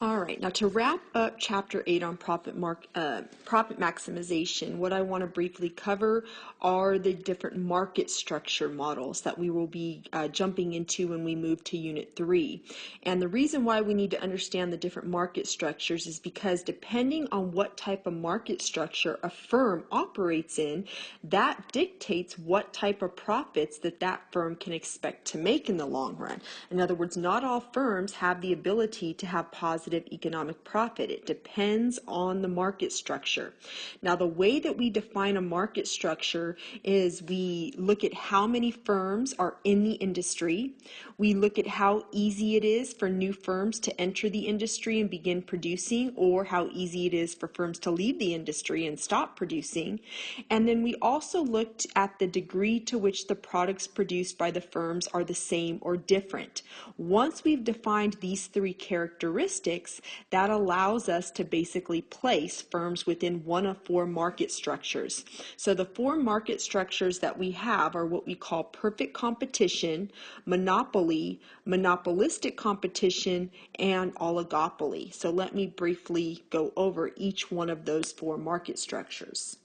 All right, now to wrap up Chapter 8 on profit maximization, what I want to briefly cover are the different market structure models that we will be jumping into when we move to Unit 3. And the reason why we need to understand the different market structures is because depending on what type of market structure a firm operates in, that dictates what type of profits that firm can expect to make in the long run. In other words, not all firms have the ability to have positive economic profit. It depends on the market structure. Now, the way that we define a market structure is we look at how many firms are in the industry. We look at how easy it is for new firms to enter the industry and begin producing, or how easy it is for firms to leave the industry and stop producing. And then we also looked at the degree to which the products produced by the firms are the same or different. Once we've defined these three characteristics, that allows us to basically place firms within one of four market structures. So the four market structures that we have are what we call perfect competition, monopoly, monopolistic competition, and oligopoly. So let me briefly go over each one of those four market structures.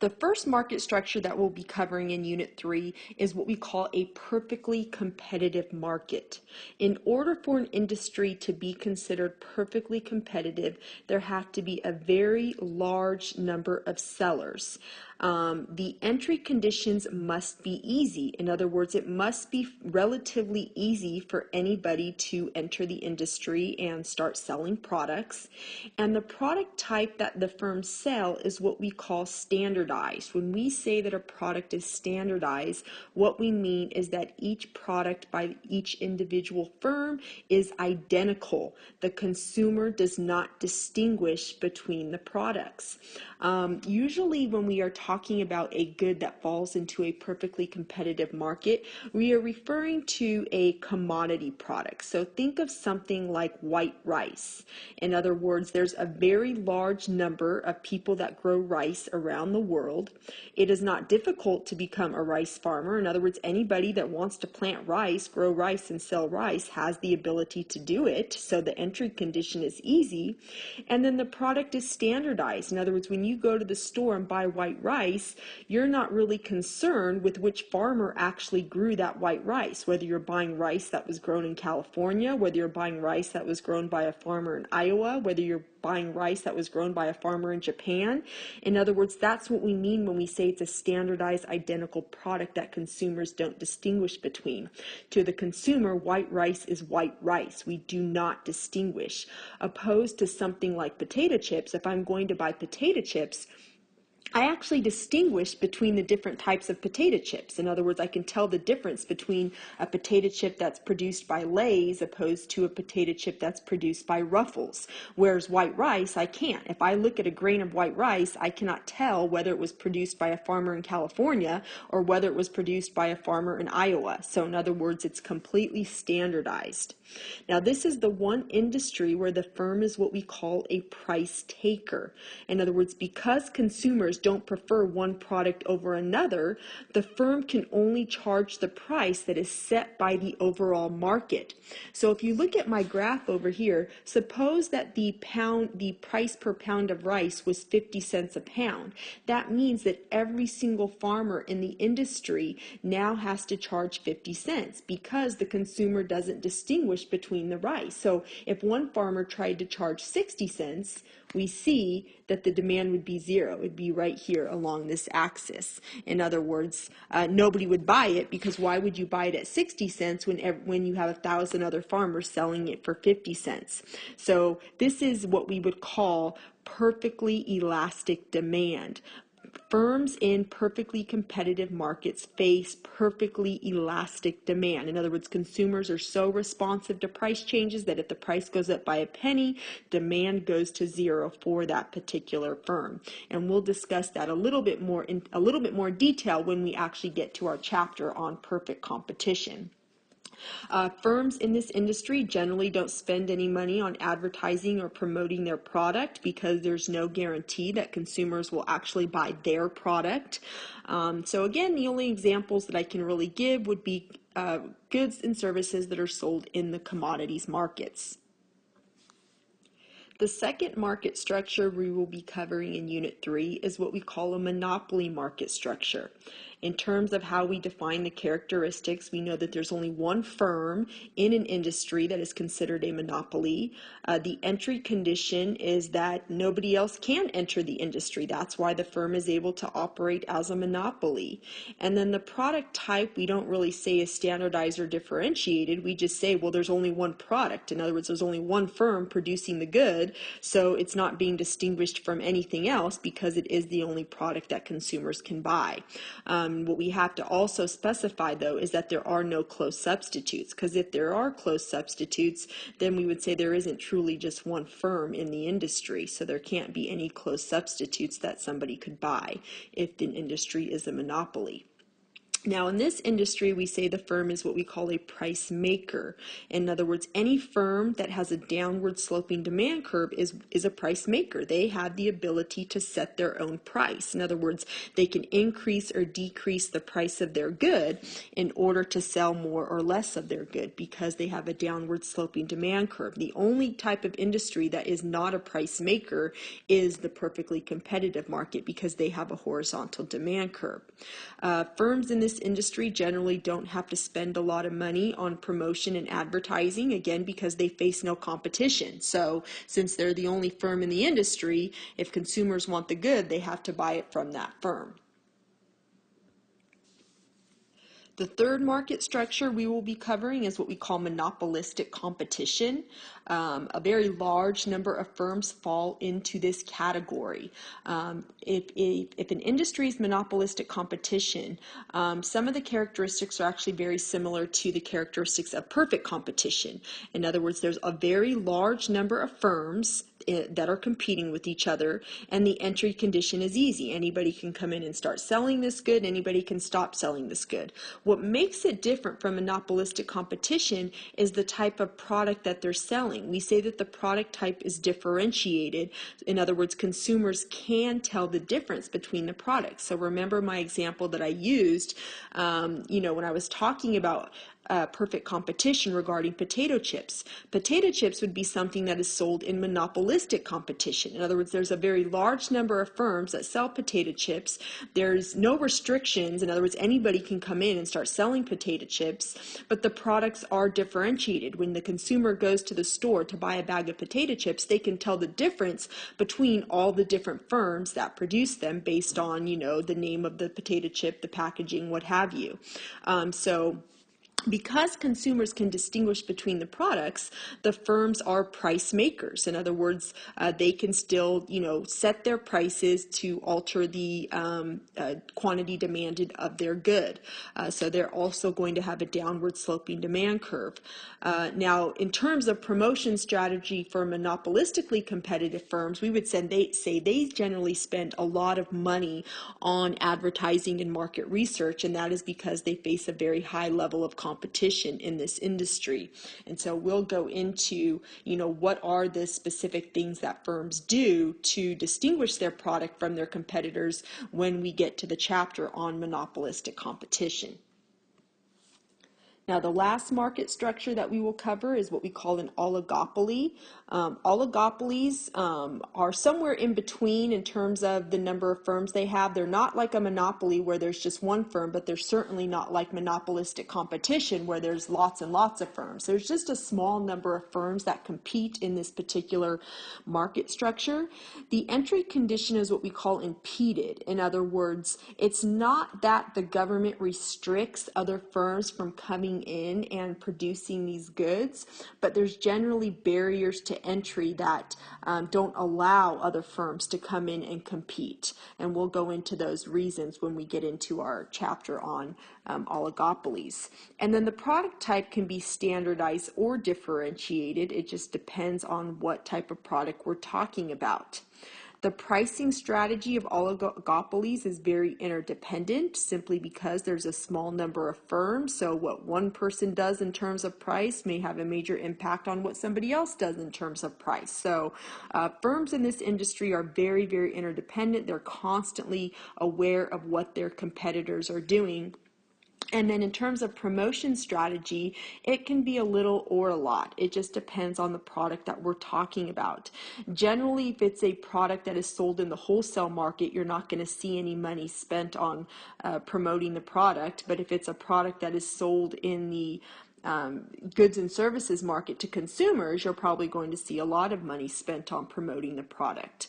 The first market structure that we'll be covering in Unit 3 is what we call a perfectly competitive market. In order for an industry to be considered perfectly competitive, there have to be a very large number of sellers. The entry conditions must be easy. In other words, it must be relatively easy for anybody to enter the industry and start selling products. And the product type that the firms sell is what we call standardized. When we say that a product is standardized, what we mean is that each product by each individual firm is identical. The consumer does not distinguish between the products. Usually when we are talking about a good that falls into a perfectly competitive market, we are referring to a commodity product. So think of something like white rice. In other words, there's a very large number of people that grow rice around the world. It is not difficult to become a rice farmer. In other words, anybody that wants to plant rice, grow rice, and sell rice has the ability to do it. So the entry condition is easy. And then the product is standardized. In other words, when you go to the store and buy white rice, you're not really concerned with which farmer actually grew that white rice, whether you're buying rice that was grown in California, whether you're buying rice that was grown by a farmer in Iowa, whether you're buying rice that was grown by a farmer in Japan. In other words, that's what we mean when we say it's a standardized, identical product that consumers don't distinguish between. To the consumer, white rice is white rice. We do not distinguish. Opposed to something like potato chips, if I'm going to buy potato chips, I actually distinguish between the different types of potato chips. In other words, I can tell the difference between a potato chip that's produced by Lay's opposed to a potato chip that's produced by Ruffles. Whereas white rice, I can't. If I look at a grain of white rice, I cannot tell whether it was produced by a farmer in California or whether it was produced by a farmer in Iowa. So in other words, it's completely standardized. Now, this is the one industry where the firm is what we call a price taker. In other words, because consumers don't prefer one product over another, the firm can only charge the price that is set by the overall market. So if you look at my graph over here, suppose that the price per pound of rice was 50 cents a pound. That means that every single farmer in the industry now has to charge 50 cents because the consumer doesn't distinguish between the rice. So if one farmer tried to charge 60 cents, we see that the demand would be zero. It would be right here along this axis. In other words, nobody would buy it, because why would you buy it at 60 cents when you have 1,000 other farmers selling it for 50 cents? So this is what we would call perfectly elastic demand. Firms in perfectly competitive markets face perfectly elastic demand. In other words, consumers are so responsive to price changes that if the price goes up by a penny, demand goes to zero for that particular firm. And we'll discuss that a little bit more in detail when we actually get to our chapter on perfect competition. Firms in this industry generally don't spend any money on advertising or promoting their product because there's no guarantee that consumers will actually buy their product. So again, the only examples that I can really give would be goods and services that are sold in the commodities markets. The second market structure we will be covering in Unit 3 is what we call a monopoly market structure. In terms of how we define the characteristics, we know that there's only one firm in an industry that is considered a monopoly. The entry condition is that nobody else can enter the industry. That's why the firm is able to operate as a monopoly. And then the product type, we don't really say is standardized or differentiated. We just say, well, there's only one product. In other words, there's only one firm producing the good, so it's not being distinguished from anything else because it is the only product that consumers can buy. What we have to also specify, though, is that there are no close substitutes, because if there are close substitutes, then we would say there isn't truly just one firm in the industry, so there can't be any close substitutes that somebody could buy if the industry is a monopoly. Now, in this industry, we say the firm is what we call a price maker. In other words, any firm that has a downward sloping demand curve is a price maker. They have the ability to set their own price. In other words, they can increase or decrease the price of their good in order to sell more or less of their good because they have a downward sloping demand curve. The only type of industry that is not a price maker is the perfectly competitive market because they have a horizontal demand curve. Firms in this industry generally don't have to spend a lot of money on promotion and advertising, again, because they face no competition. So since they're the only firm in the industry, if consumers want the good, they have to buy it from that firm. The third market structure we will be covering is what we call monopolistic competition. A very large number of firms fall into this category. If an industry is monopolistic competition, some of the characteristics are actually very similar to the characteristics of perfect competition. In other words, there's a very large number of firms that are competing with each other, and the entry condition is easy. Anybody can come in and start selling this good, anybody can stop selling this good. What makes it different from monopolistic competition is the type of product that they're selling. We say that the product type is differentiated. In other words, consumers can tell the difference between the products. So remember my example that I used, when I was talking about perfect competition regarding potato chips. Potato chips would be something that is sold in monopolistic competition. In other words, there's a very large number of firms that sell potato chips. There's no restrictions. In other words, anybody can come in and start selling potato chips, but the products are differentiated. When the consumer goes to the store to buy a bag of potato chips, they can tell the difference between all the different firms that produce them based on, the name of the potato chip, the packaging, what have you. Because consumers can distinguish between the products, the firms are price makers. In other words, they can still, set their prices to alter the quantity demanded of their good. So they're also going to have a downward sloping demand curve. Now, in terms of promotion strategy for monopolistically competitive firms, we would say they generally spend a lot of money on advertising and market research, and that is because they face a very high level of competition in this industry. And so we'll go into, what are the specific things that firms do to distinguish their product from their competitors when we get to the chapter on monopolistic competition. Now, the last market structure that we will cover is what we call an oligopoly. Oligopolies are somewhere in between in terms of the number of firms they have. They're not like a monopoly where there's just one firm, but they're certainly not like monopolistic competition where there's lots and lots of firms. There's just a small number of firms that compete in this particular market structure. The entry condition is what we call impeded. In other words, it's not that the government restricts other firms from coming in and producing these goods, but there's generally barriers to entry that don't allow other firms to come in and compete. And we'll go into those reasons when we get into our chapter on oligopolies. And then the product type can be standardized or differentiated. It just depends on what type of product we're talking about. The pricing strategy of oligopolies is very interdependent simply because there's a small number of firms. So what one person does in terms of price may have a major impact on what somebody else does in terms of price. So firms in this industry are very, very interdependent. They're constantly aware of what their competitors are doing. And then in terms of promotion strategy, it can be a little or a lot. It just depends on the product that we're talking about. Generally, if it's a product that is sold in the wholesale market, you're not going to see any money spent on promoting the product. But if it's a product that is sold in the goods and services market to consumers, you're probably going to see a lot of money spent on promoting the product.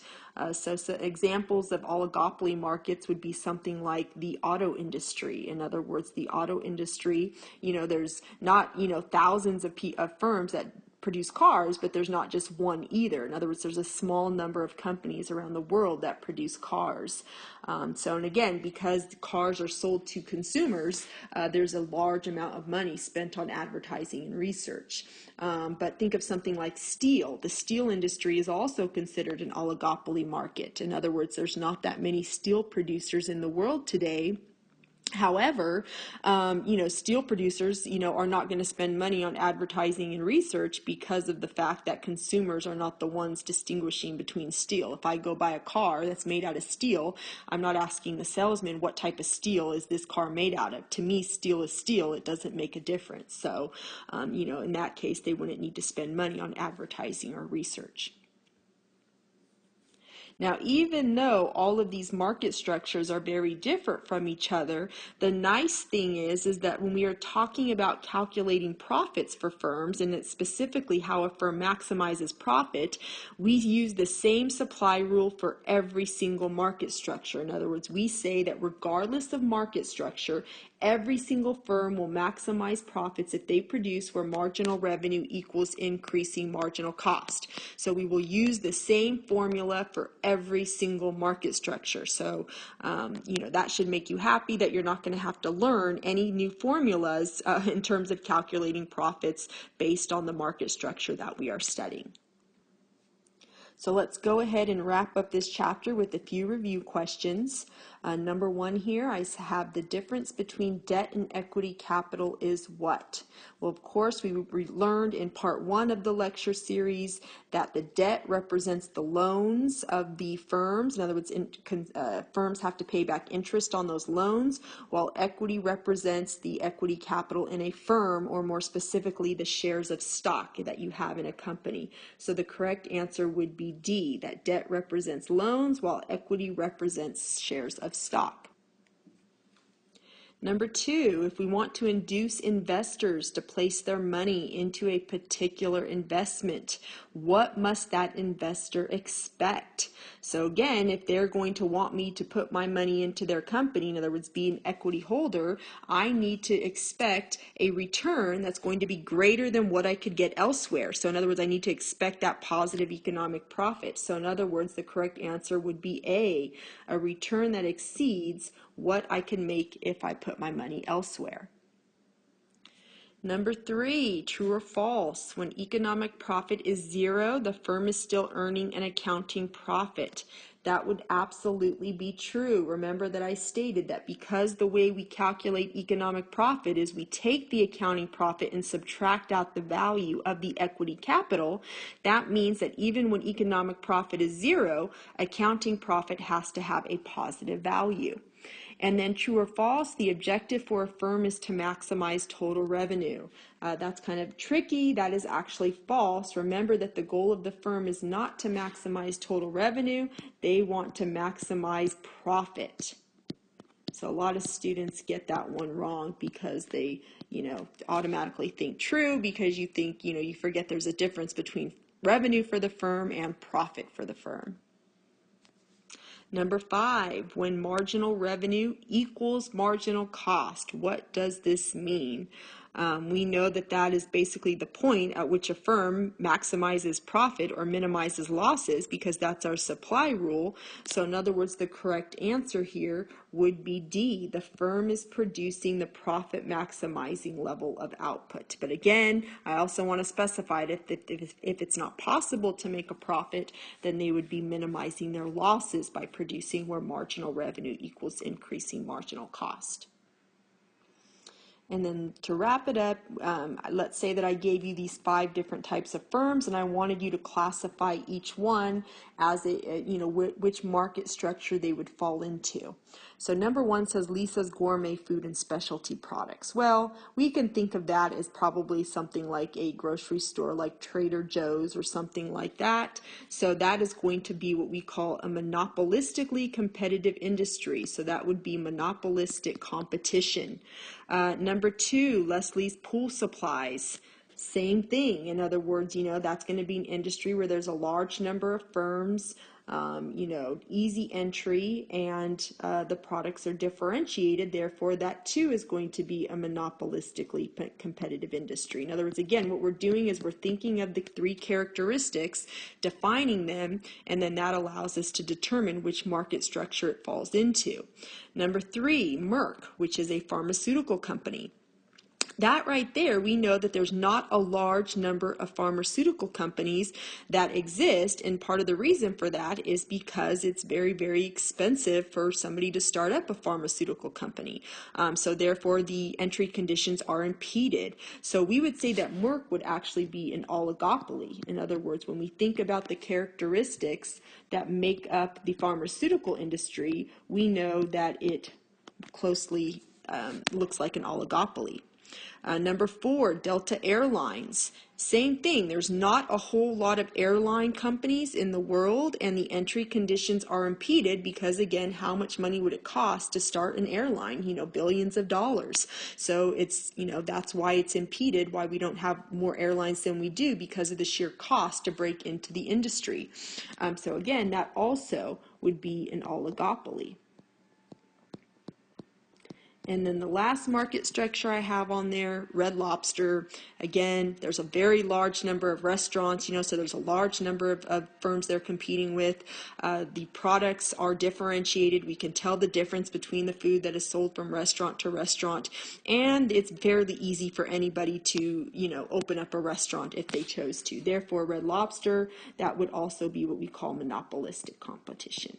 So examples of oligopoly markets would be something like the auto industry. In other words, the auto industry, there's not, thousands of firms that produce cars, but there's not just one either. In other words, there's a small number of companies around the world that produce cars. And again, because cars are sold to consumers, there's a large amount of money spent on advertising and research. But think of something like steel. The steel industry is also considered an oligopoly market. In other words, there's not that many steel producers in the world today. However, steel producers, are not going to spend money on advertising and research because of the fact that consumers are not the ones distinguishing between steel. If I go buy a car that's made out of steel, I'm not asking the salesman what type of steel is this car made out of. To me, steel is steel. It doesn't make a difference. So, in that case, they wouldn't need to spend money on advertising or research. Now, even though all of these market structures are very different from each other, the nice thing is that when we are talking about calculating profits for firms, and it's specifically how a firm maximizes profit, we use the same supply rule for every single market structure. In other words, we say that regardless of market structure, every single firm will maximize profits if they produce where marginal revenue equals increasing marginal cost. So we will use the same formula for every single market structure. So, that should make you happy that you're not going to have to learn any new formulas in terms of calculating profits based on the market structure that we are studying. So let's go ahead and wrap up this chapter with a few review questions. Number one here, I have the difference between debt and equity capital is what? Well, of course, we learned in part one of the lecture series that the debt represents the loans of the firms. In other words, firms have to pay back interest on those loans, while equity represents the equity capital in a firm, or more specifically, the shares of stock that you have in a company. So the correct answer would be D, that debt represents loans while equity represents shares of stock. Number two, if we want to induce investors to place their money into a particular investment, what must that investor expect? So again, if they're going to want me to put my money into their company, in other words, be an equity holder, I need to expect a return that's going to be greater than what I could get elsewhere. So in other words, I need to expect that positive economic profit. So in other words, the correct answer would be a return that exceeds what I can make if I put my money elsewhere. Number three, true or false? When economic profit is zero, the firm is still earning an accounting profit. That would absolutely be true. Remember that I stated that because the way we calculate economic profit is we take the accounting profit and subtract out the value of the equity capital, that means that even when economic profit is zero, accounting profit has to have a positive value. And then true or false, the objective for a firm is to maximize total revenue. That's kind of tricky. That is actually false. Remember that the goal of the firm is not to maximize total revenue. They want to maximize profit. So a lot of students get that one wrong because they, automatically think true because you think, you forget there's a difference between revenue for the firm and profit for the firm. Number five, when marginal revenue equals marginal cost, what does this mean? We know that that is basically the point at which a firm maximizes profit or minimizes losses because that's our supply rule. So in other words, the correct answer here would be D. The firm is producing the profit maximizing level of output. But again, I also want to specify that if it's not possible to make a profit, then they would be minimizing their losses by producing where marginal revenue equals increasing marginal cost. And then to wrap it up, let's say that I gave you these 5 different types of firms, and I wanted you to classify each one as which market structure they would fall into. So number 1 says Lisa's Gourmet Food and Specialty Products. Well, we can think of that as probably something like a grocery store like Trader Joe's or something like that. So that is going to be what we call a monopolistically competitive industry. So that would be monopolistic competition. Number 2, Leslie's Pool Supplies. Same thing. In other words, that's going to be an industry where there's a large number of firms, easy entry, and the products are differentiated. Therefore, that too is going to be a monopolistically competitive industry. In other words, again, what we're doing is we're thinking of the 3 characteristics, defining them, and then that allows us to determine which market structure it falls into. Number 3, Merck, which is a pharmaceutical company. That right there, we know that there's not a large number of pharmaceutical companies that exist, and part of the reason for that is because it's very, very expensive for somebody to start up a pharmaceutical company. So therefore, the entry conditions are impeded. So we would say that Merck would actually be an oligopoly. In other words, when we think about the characteristics that make up the pharmaceutical industry, we know that it closely looks like an oligopoly. Number 4, Delta Airlines. Same thing. There's not a whole lot of airline companies in the world, and the entry conditions are impeded because, again, how much money would it cost to start an airline? Billions of dollars. So it's, that's why it's impeded, why we don't have more airlines than we do, because of the sheer cost to break into the industry. So again, that also would be an oligopoly. And then the last market structure I have on there, Red Lobster. Again, there's a very large number of restaurants, so there's a large number of firms they're competing with. The products are differentiated. We can tell the difference between the food that is sold from restaurant to restaurant. And it's fairly easy for anybody to, open up a restaurant if they chose to. Therefore, Red Lobster, that would also be what we call monopolistic competition.